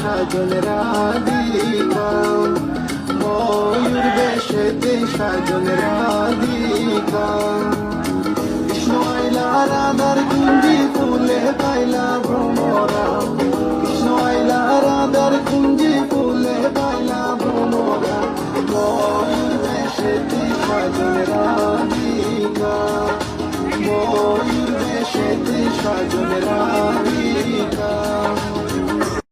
সাজন রাধিকা, ময়ূর বেশেতে সাজন রাধিকা। কৃষ্ণ আইলা রাধার কুঞ্জি ফুলে পাইলা ভ্রমরা,